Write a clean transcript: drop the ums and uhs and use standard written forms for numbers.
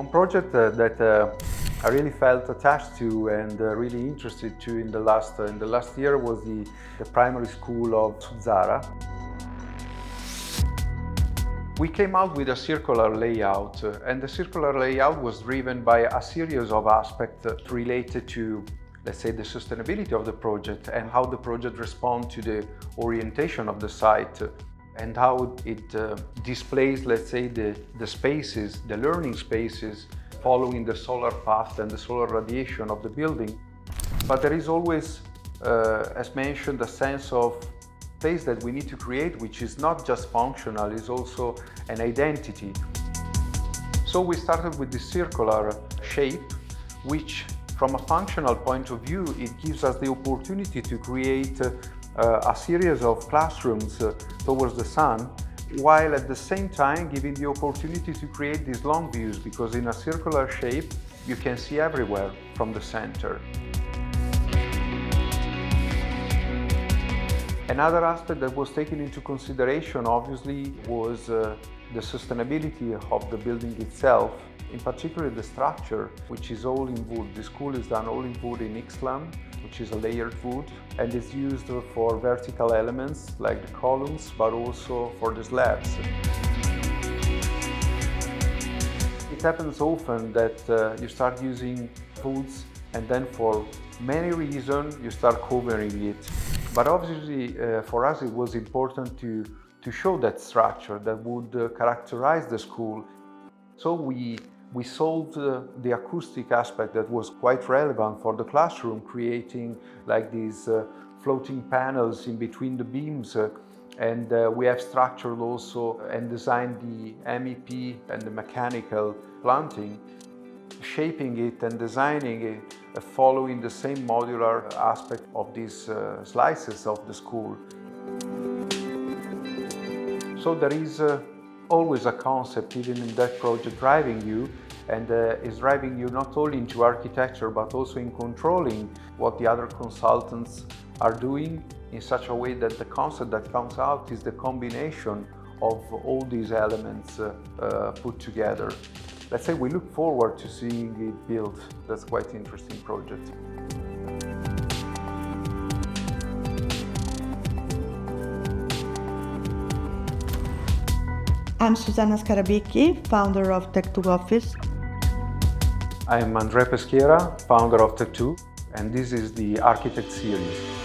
One project that I really felt attached to and really interested to in the last year was the primary school of Suzzara. We came out with a circular layout, and the circular layout was driven by a series of aspects related to, let's say, the sustainability of the project and how the project responds to the orientation of the site and how it displays, let's say, the spaces, the learning spaces, following the solar path and the solar radiation of the building. But there is always, as mentioned, a sense of space that we need to create, which is not just functional, is also an identity. So we started with this circular shape, which from a functional point of view, it gives us the opportunity to create a series of classrooms towards the sun, while at the same time giving the opportunity to create these long views, because in a circular shape, you can see everywhere from the center. Another aspect that was taken into consideration, obviously, was the sustainability of the building itself, in particular the structure, which is all in wood. The school is done all in wood in Ixtlan, which is a layered wood, and is used for vertical elements like the columns, but also for the slabs. It happens often that you start using woods and then for many reasons you start covering it. But obviously for us it was important to show that structure that would characterize the school. So we solved the acoustic aspect that was quite relevant for the classroom, creating like these floating panels in between the beams. And we have structured also and designed the MEP and the mechanical planting, shaping it and designing it following the same modular aspect of these slices of the school. So there is always a concept, even in that project, driving you, and is driving you not only into architecture, but also in controlling what the other consultants are doing in such a way that the concept that comes out is the combination of all these elements put together. Let's say we look forward to seeing it built. That's quite an interesting project. I'm Susanna Scarabicchi, founder of Tectoo Office. I'm Andrea Peschiera, founder of Tectoo, and this is the Architect Series.